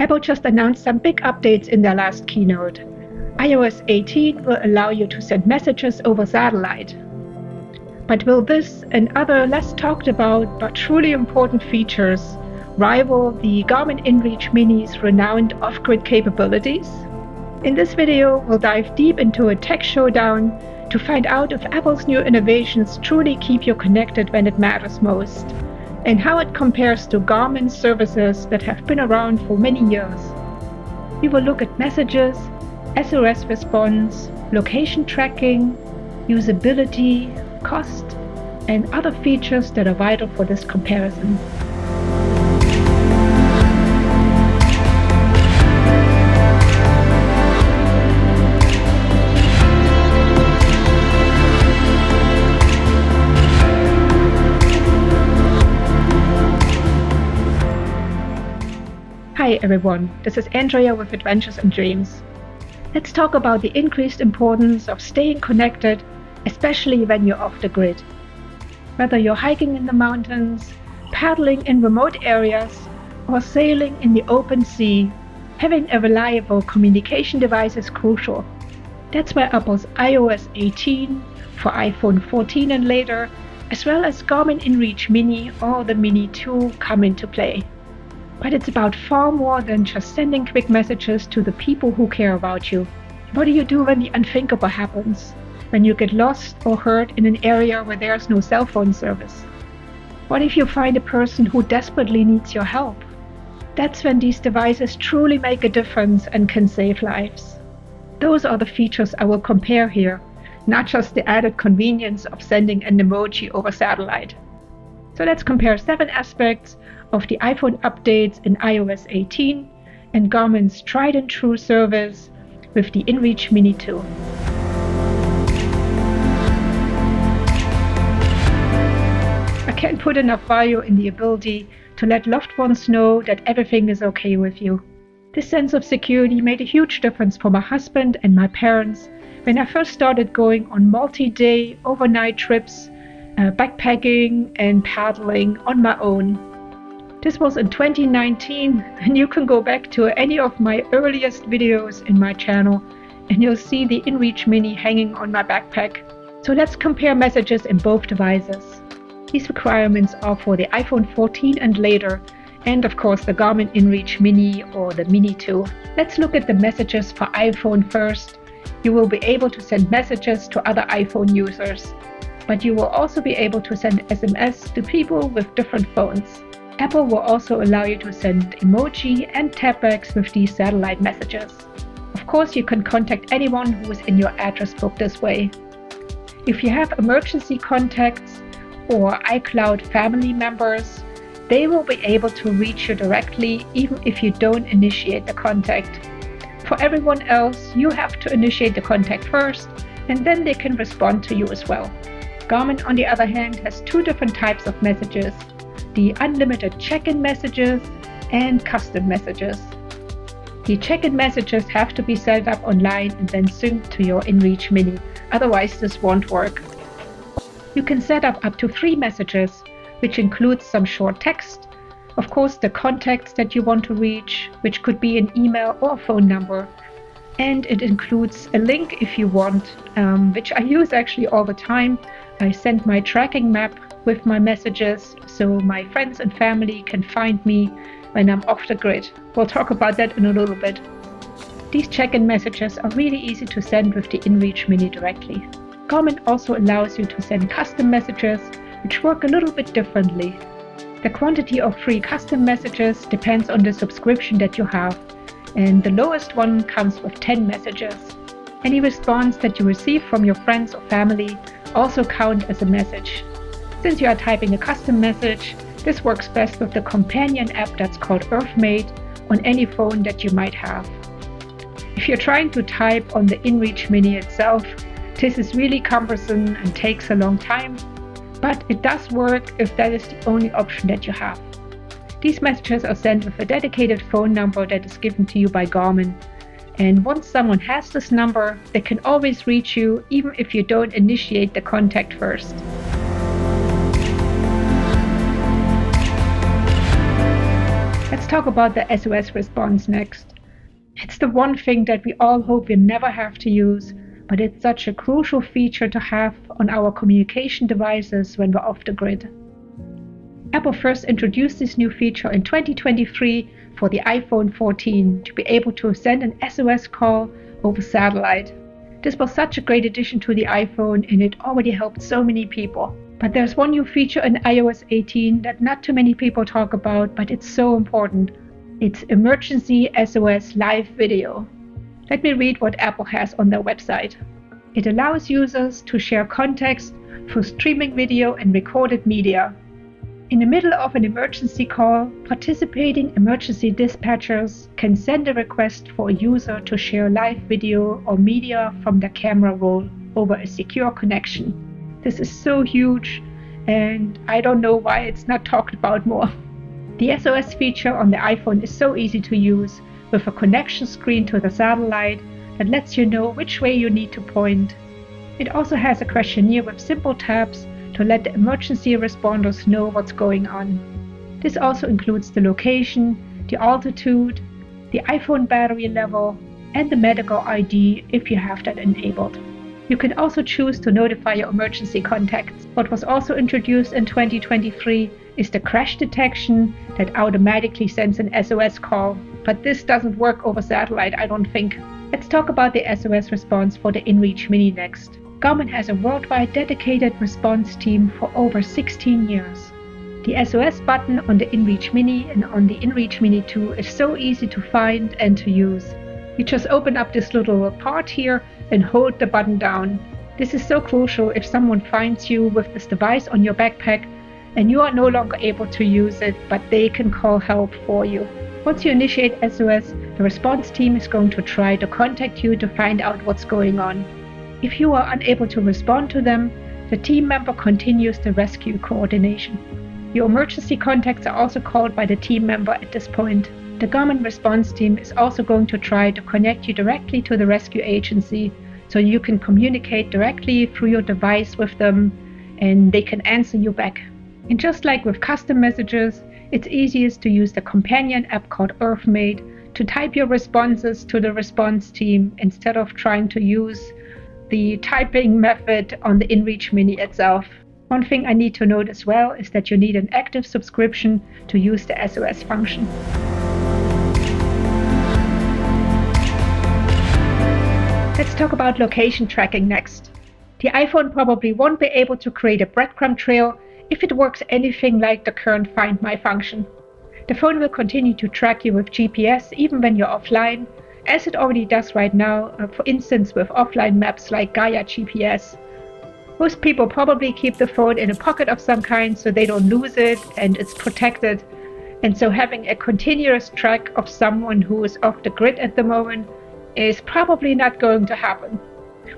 Apple just announced some big updates in their last keynote. iOS 18 will allow you to send messages over satellite. But will this and other less talked about but truly important features rival the Garmin InReach Mini's renowned off-grid capabilities? In this video, we'll dive deep into a tech showdown to find out if Apple's new innovations truly keep you connected when it matters most, and how it compares to Garmin's services that have been around for many years. We will look at messages, SOS response, location tracking, usability, cost, and other features that are vital for this comparison. Hi everyone, this is Andrea with Adventures and Dreams. Let's talk about the increased importance of staying connected, especially when you're off the grid. Whether you're hiking in the mountains, paddling in remote areas, or sailing in the open sea, having a reliable communication device is crucial. That's where Apple's iOS 18 for iPhone 14 and later, as well as Garmin InReach Mini or the Mini 2 come into play. But it's about far more than just sending quick messages to the people who care about you. What do you do when the unthinkable happens? When you get lost or hurt in an area where there's no cell phone service? What if you find a person who desperately needs your help? That's when these devices truly make a difference and can save lives. Those are the features I will compare here, not just the added convenience of sending an emoji over satellite. So let's compare 7 aspects of the iPhone updates in iOS 18 and Garmin's tried and true service with the InReach Mini 2. I can't put enough value in the ability to let loved ones know that everything is okay with you. This sense of security made a huge difference for my husband and my parents when I first started going on multi-day overnight trips, backpacking and paddling on my own. This was in 2019, and you can go back to any of my earliest videos in my channel and you'll see the InReach Mini hanging on my backpack. So let's compare messages in both devices. These requirements are for the iPhone 14 and later, and of course the Garmin InReach Mini or the Mini 2. Let's look at the messages for iPhone first. You will be able to send messages to other iPhone users, but you will also be able to send SMS to people with different phones. Apple will also allow you to send emoji and tapbacks with these satellite messages. Of course, you can contact anyone who is in your address book this way. If you have emergency contacts or iCloud family members, they will be able to reach you directly even if you don't initiate the contact. For everyone else, you have to initiate the contact first, and then they can respond to you as well. Garmin, on the other hand, has 2 different types of messages: the unlimited check-in messages and custom messages. The check-in messages have to be set up online and then synced to your InReach Mini, otherwise this won't work. You can set up to 3 messages, which includes some short text, of course the contacts that you want to reach, which could be an email or a phone number, and it includes a link if you want, which I use actually all the time. I send my tracking map with my messages so my friends and family can find me when I'm off the grid. We'll talk about that in a little bit. These check-in messages are really easy to send with the InReach Mini directly. Garmin also allows you to send custom messages, which work a little bit differently. The quantity of free custom messages depends on the subscription that you have, and the lowest one comes with 10 messages. Any response that you receive from your friends or family also count as a message. Since you are typing a custom message, this works best with the companion app that's called Earthmate on any phone that you might have. If you're trying to type on the InReach Mini itself, this is really cumbersome and takes a long time, but it does work if that is the only option that you have. These messages are sent with a dedicated phone number that is given to you by Garmin, and once someone has this number, they can always reach you even if you don't initiate the contact first. talk about the SOS response next. It's the one thing that we all hope we never have to use, but it's such a crucial feature to have on our communication devices when we're off the grid. Apple first introduced this new feature in 2023 for the iPhone 14 to be able to send an SOS call over satellite. This was such a great addition to the iPhone, and it already helped so many people. But there's one new feature in iOS 18 that not too many people talk about, but it's so important. It's Emergency SOS Live Video. Let me read what Apple has on their website. It allows users to share context through streaming video and recorded media. In the middle of an emergency call, participating emergency dispatchers can send a request for a user to share live video or media from their camera roll over a secure connection. This is so huge, and I don't know why it's not talked about more. The SOS feature on the iPhone is so easy to use, with a connection screen to the satellite that lets you know which way you need to point. It also has a questionnaire with simple taps to let the emergency responders know what's going on. This also includes the location, the altitude, the iPhone battery level, and the medical ID if you have that enabled. You can also choose to notify your emergency contacts. What was also introduced in 2023 is the crash detection that automatically sends an SOS call, but this doesn't work over satellite, I don't think. Let's talk about the SOS response for the InReach Mini next. Garmin has a worldwide dedicated response team for over 16 years. The SOS button on the InReach Mini and on the InReach Mini 2 is so easy to find and to use. You just open up this little part here and hold the button down. This is so crucial if someone finds you with this device on your backpack and you are no longer able to use it, but they can call help for you. Once you initiate SOS, the response team is going to try to contact you to find out what's going on. If you are unable to respond to them, the team member continues the rescue coordination. Your emergency contacts are also called by the team member at this point. The Garmin Response team is also going to try to connect you directly to the rescue agency so you can communicate directly through your device with them and they can answer you back. And just like with custom messages, it's easiest to use the companion app called Earthmate to type your responses to the response team instead of trying to use the typing method on the InReach Mini itself. One thing I need to note as well is that you need an active subscription to use the SOS function. Let's talk about location tracking next. The iPhone probably won't be able to create a breadcrumb trail if it works anything like the current Find My function. The phone will continue to track you with GPS even when you're offline, as it already does right now, for instance with offline maps like Gaia GPS. Most people probably keep the phone in a pocket of some kind so they don't lose it and it's protected. And so having a continuous track of someone who is off the grid at the moment is probably not going to happen.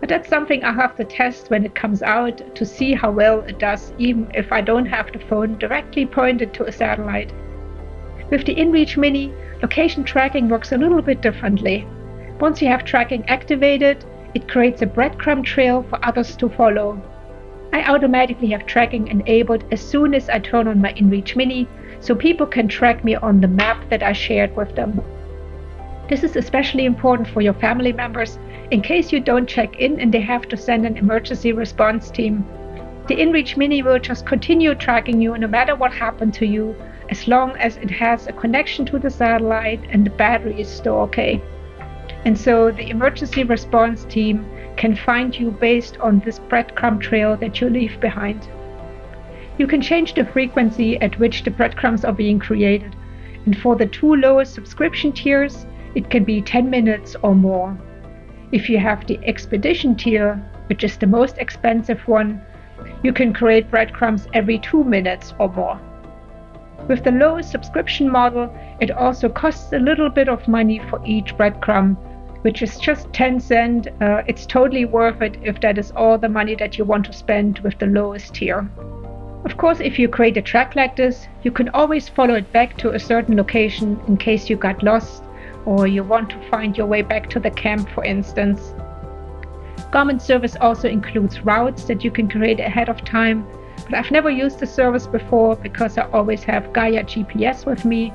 But that's something I have to test when it comes out to see how well it does, even if I don't have the phone directly pointed to a satellite. With the InReach Mini, location tracking works a little bit differently. Once you have tracking activated, it creates a breadcrumb trail for others to follow. I automatically have tracking enabled as soon as I turn on my InReach Mini, so people can track me on the map that I shared with them. This is especially important for your family members in case you don't check in and they have to send an emergency response team. The InReach Mini will just continue tracking you no matter what happened to you, as long as it has a connection to the satellite and the battery is still okay. And so the emergency response team can find you based on this breadcrumb trail that you leave behind. You can change the frequency at which the breadcrumbs are being created, and for the two lowest subscription tiers, it can be 10 minutes or more. If you have the Expedition tier, which is the most expensive one, you can create breadcrumbs every 2 minutes or more. With the lowest subscription model, it also costs a little bit of money for each breadcrumb, which is just 10 cents. It's totally worth it if that is all the money that you want to spend with the lowest tier. Of course, if you create a track like this, you can always follow it back to a certain location in case you got lost or you want to find your way back to the camp, for instance. Garmin service also includes routes that you can create ahead of time, but I've never used the service before because I always have Gaia GPS with me.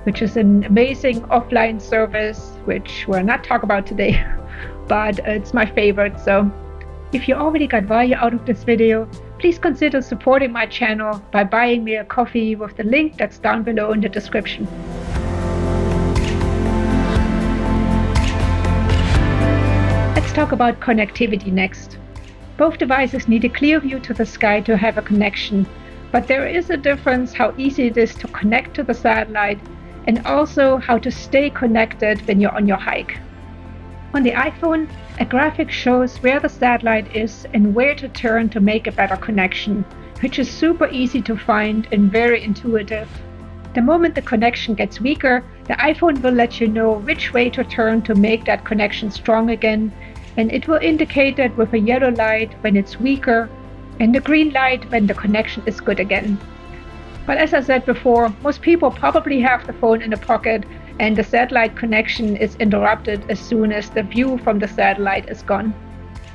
which is an amazing offline service, which we'll not talk about today, but it's my favorite. So if you already got value out of this video, please consider supporting my channel by buying me a coffee with the link that's down below in the description. Let's talk about connectivity next. Both devices need a clear view to the sky to have a connection, but there is a difference how easy it is to connect to the satellite and also how to stay connected when you're on your hike. On the iPhone, a graphic shows where the satellite is and where to turn to make a better connection, which is super easy to find and very intuitive. The moment the connection gets weaker, the iPhone will let you know which way to turn to make that connection strong again, and it will indicate that with a yellow light when it's weaker and a green light when the connection is good again. But as I said before, most people probably have the phone in a pocket and the satellite connection is interrupted as soon as the view from the satellite is gone.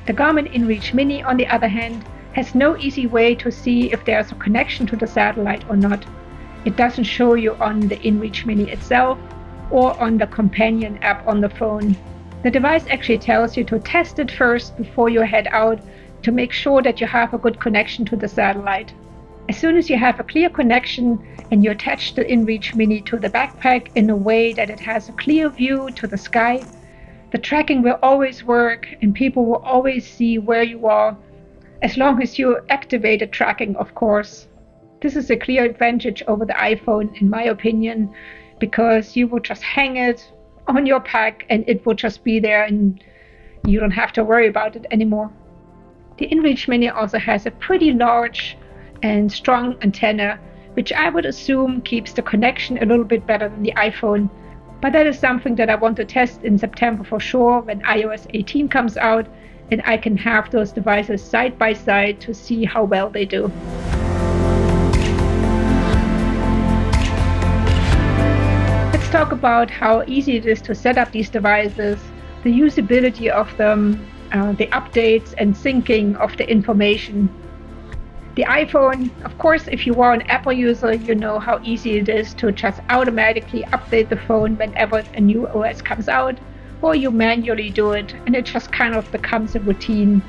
The Garmin InReach Mini, on the other hand, has no easy way to see if there's a connection to the satellite or not. It doesn't show you on the InReach Mini itself or on the companion app on the phone. The device actually tells you to test it first before you head out to make sure that you have a good connection to the satellite. As soon as you have a clear connection and you attach the InReach Mini to the backpack in a way that it has a clear view to the sky, the tracking will always work and people will always see where you are, as long as you activate the tracking, of course. This is a clear advantage over the iPhone, in my opinion, because you will just hang it on your pack and it will just be there and you don't have to worry about it anymore. The InReach Mini also has a pretty large and strong antenna, which I would assume keeps the connection a little bit better than the iPhone. But that is something that I want to test in September for sure when iOS 18 comes out and I can have those devices side by side to see how well they do. Let's talk about how easy it is to set up these devices, the usability of them, the updates and syncing of the information. The iPhone, of course, if you are an Apple user, you know how easy it is to just automatically update the phone whenever a new OS comes out, or you manually do it, and it just kind of becomes a routine.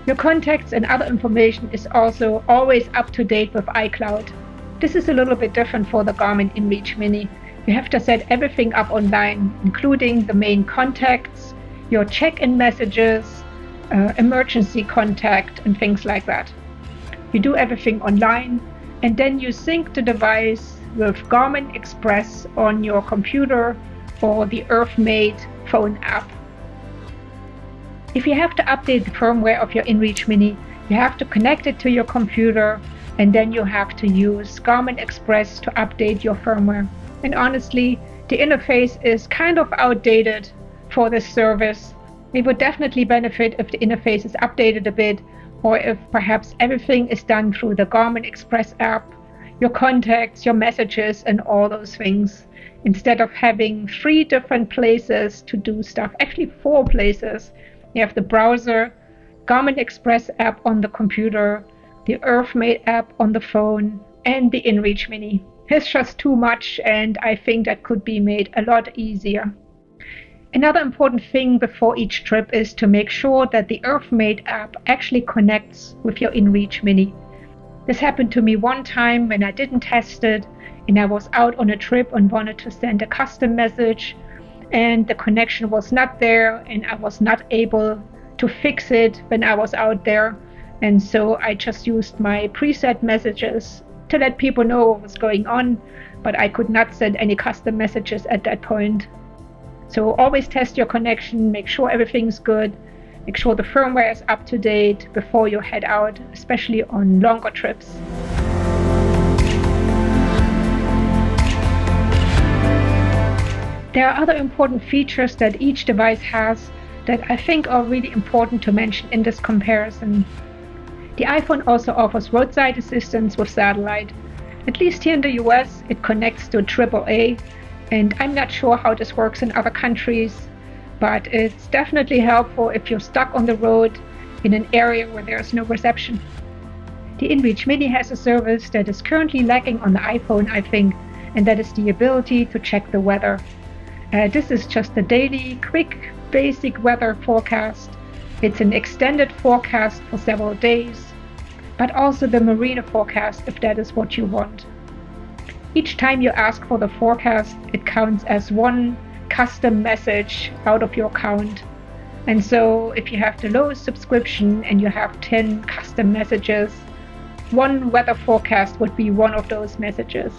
Your contacts and other information is also always up to date with iCloud. This is a little bit different for the Garmin InReach Mini. You have to set everything up online, including the main contacts, your check-in messages, emergency contact, and things like that. You do everything online and then you sync the device with Garmin Express on your computer or the Earthmate phone app. If you have to update the firmware of your InReach Mini, you have to connect it to your computer and then you have to use Garmin Express to update your firmware. And honestly, the interface is kind of outdated for this service. It would definitely benefit if the interface is updated a bit, or if perhaps everything is done through the Garmin Express app, your contacts, your messages, and all those things, instead of having 3 different places to do stuff, actually 4 places. You have the browser, Garmin Express app on the computer, the Earthmate app on the phone, and the InReach Mini. It's just too much, and I think that could be made a lot easier. Another important thing before each trip is to make sure that the Earthmate app actually connects with your InReach Mini. This happened to me one time when I didn't test it and I was out on a trip and wanted to send a custom message and the connection was not there and I was not able to fix it when I was out there, and so I just used my preset messages to let people know what was going on, but I could not send any custom messages at that point. So always test your connection, make sure everything's good, make sure the firmware is up to date before you head out, especially on longer trips. There are other important features that each device has that I think are really important to mention in this comparison. The iPhone also offers roadside assistance with satellite. At least here in the US, it connects to AAA, and I'm not sure how this works in other countries, but it's definitely helpful if you're stuck on the road in an area where there's no reception. The InReach Mini has a service that is currently lacking on the iPhone, I think, and that is the ability to check the weather. This is just a daily, quick, basic weather forecast. It's an extended forecast for several days, but also the marine forecast if that is what you want. Each time you ask for the forecast, it counts as one custom message out of your account. And so if you have the lowest subscription and you have 10 custom messages, one weather forecast would be one of those messages.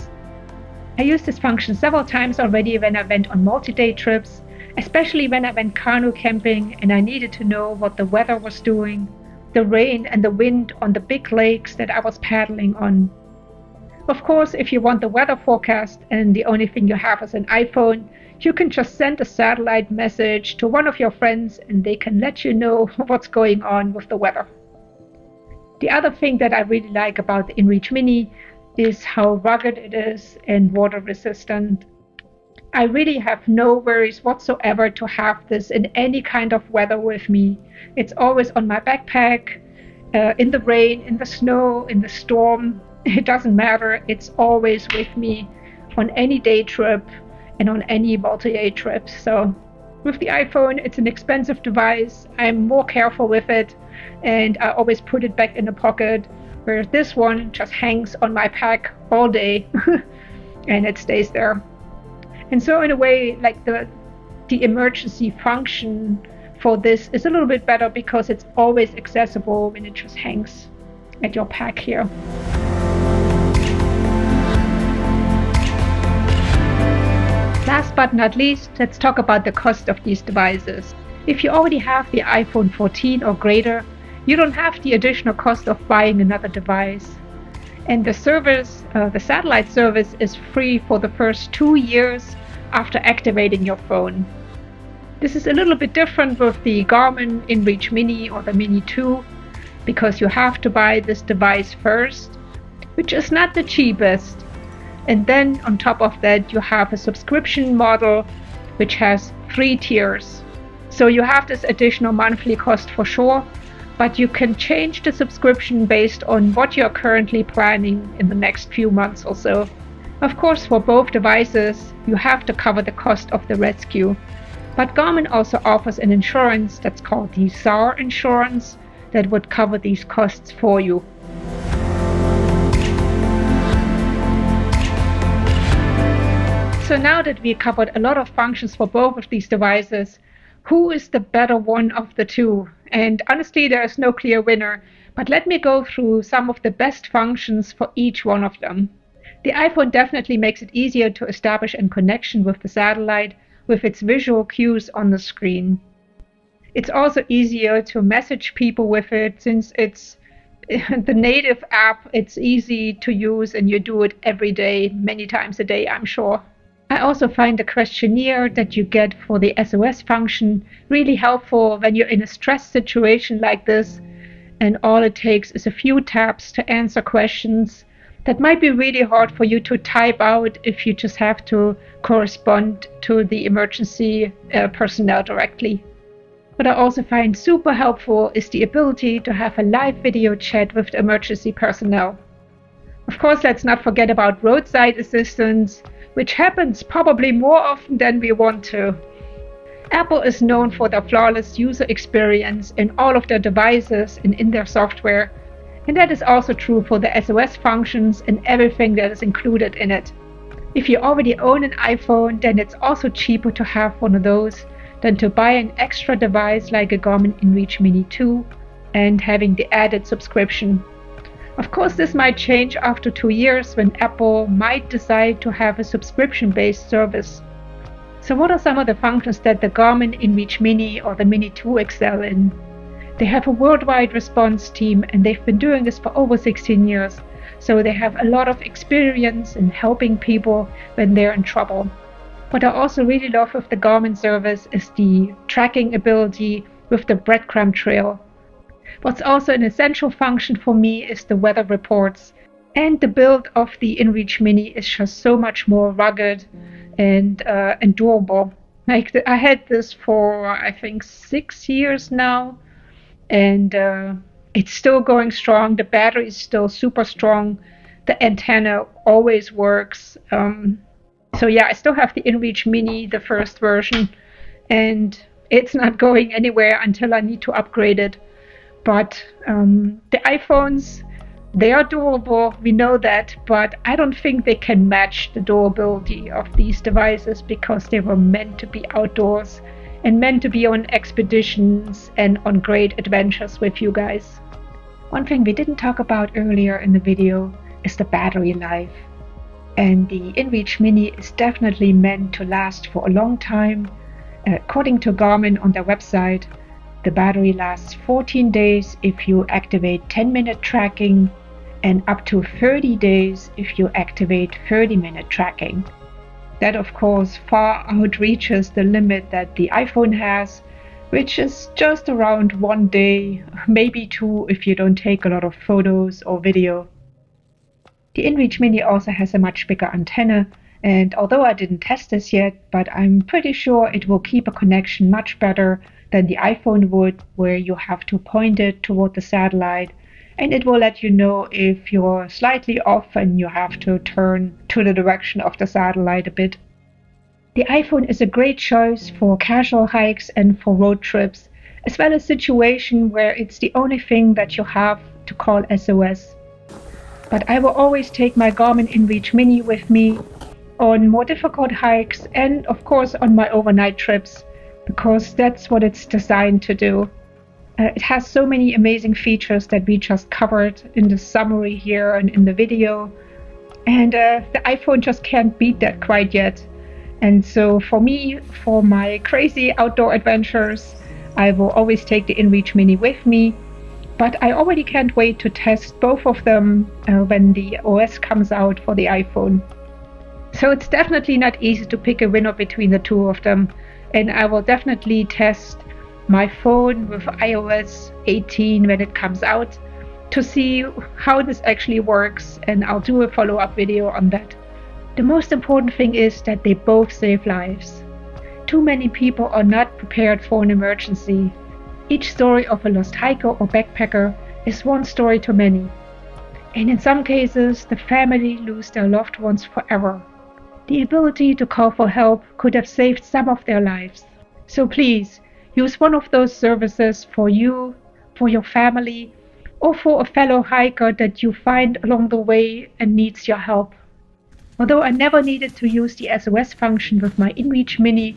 I used this function several times already when I went on multi-day trips, especially when I went canoe camping and I needed to know what the weather was doing, the rain and the wind on the big lakes that I was paddling on. Of course, if you want the weather forecast and the only thing you have is an iPhone, you can just send a satellite message to one of your friends and they can let you know what's going on with the weather. The other thing that I really like about the InReach Mini is how rugged it is and water resistant. I really have no worries whatsoever to have this in any kind of weather with me. It's always on my backpack, in the rain, in the snow, in the storm. It doesn't matter. It's always with me on any day trip and on any multi-day trip. So with the iPhone, it's an expensive device. I'm more careful with it and I always put it back in the pocket, whereas this one just hangs on my pack all day and it stays there. And so in a way, like the emergency function for this is a little bit better because it's always accessible when it just hangs at your pack here. Last but not least, let's talk about the cost of these devices. If you already have the iPhone 14 or greater, you don't have the additional cost of buying another device. And the service, the satellite service, is free for the first 2 years after activating your phone. This is a little bit different with the Garmin InReach Mini or the Mini 2 because you have to buy this device first, which is not the cheapest. And then on top of that, you have a subscription model which has 3 tiers. So you have this additional monthly cost for sure, but you can change the subscription based on what you're currently planning in the next few months or so. Of course, for both devices, you have to cover the cost of the rescue. But Garmin also offers an insurance that's called the SAR insurance that would cover these costs for you. So now that we covered a lot of functions for both of these devices, who is the better one of the two? And honestly, there is no clear winner, but let me go through some of the best functions for each one of them. The iPhone definitely makes it easier to establish a connection with the satellite with its visual cues on the screen. It's also easier to message people with it since it's the native app. It's easy to use and you do it every day, many times a day, I'm sure. I also find the questionnaire that you get for the SOS function really helpful when you're in a stress situation like this and all it takes is a few taps to answer questions that might be really hard for you to type out if you just have to correspond to the emergency personnel directly. What I also find super helpful is the ability to have a live video chat with the emergency personnel. Of course, let's not forget about roadside assistance, which happens probably more often than we want to. Apple is known for their flawless user experience in all of their devices and in their software, and that is also true for the SOS functions and everything that is included in it. If you already own an iPhone, then it's also cheaper to have one of those than to buy an extra device like a Garmin InReach Mini 2 and having the added subscription. Of course, this might change after 2 years when Apple might decide to have a subscription-based service. So what are some of the functions that the Garmin InReach Mini or the Mini 2 excel in? They have a worldwide response team and they've been doing this for over 16 years. So they have a lot of experience in helping people when they're in trouble. What I also really love with the Garmin service is the tracking ability with the breadcrumb trail. What's also an essential function for me is the weather reports. And the build of the InReach Mini is just so much more rugged and durable. Like I had this for I think 6 years now, and it's still going strong. The battery is still super strong. The antenna always works. So yeah, I still have the InReach Mini, the first version, and it's not going anywhere until I need to upgrade it. But the iPhones, they are durable, we know that, but I don't think they can match the durability of these devices because they were meant to be outdoors and meant to be on expeditions and on great adventures with you guys. One thing we didn't talk about earlier in the video is the battery life. And the InReach Mini is definitely meant to last for a long time. According to Garmin on their website, the battery lasts 14 days if you activate 10-minute tracking and up to 30 days if you activate 30-minute tracking. That, of course, far outreaches the limit that the iPhone has, which is just around 1 day, maybe 2 if you don't take a lot of photos or video. The InReach Mini also has a much bigger antenna, and although I didn't test this yet, but I'm pretty sure it will keep a connection much better than the iPhone would, where you have to point it toward the satellite, and it will let you know if you're slightly off and you have to turn to the direction of the satellite a bit. The iPhone is a great choice for casual hikes and for road trips, as well as situations where it's the only thing that you have to call SOS. But I will always take my Garmin InReach Mini with me on more difficult hikes and, of course, on my overnight trips, because that's what it's designed to do. It has so many amazing features that we just covered in the summary here and in the video, and the iPhone just can't beat that quite yet. And so for me, for my crazy outdoor adventures, I will always take the InReach Mini with me. But I already can't wait to test both of them when the OS comes out for the iPhone. So it's definitely not easy to pick a winner between the two of them. And I will definitely test my phone with iOS 18 when it comes out to see how this actually works. And I'll do a follow-up video on that. The most important thing is that they both save lives. Too many people are not prepared for an emergency. Each story of a lost hiker or backpacker is one story too many. And in some cases, the family lose their loved ones forever. The ability to call for help could have saved some of their lives. So please, use one of those services for you, for your family, or for a fellow hiker that you find along the way and needs your help. Although I never needed to use the SOS function with my InReach Mini,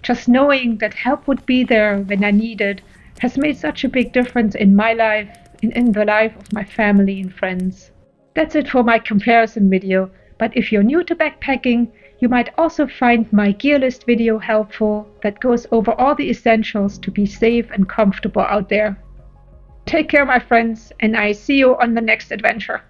just knowing that help would be there when I need it has made such a big difference in my life and in the life of my family and friends. That's it for my comparison video, but if you're new to backpacking, you might also find my gear list video helpful that goes over all the essentials to be safe and comfortable out there. Take care, my friends, and I see you on the next adventure.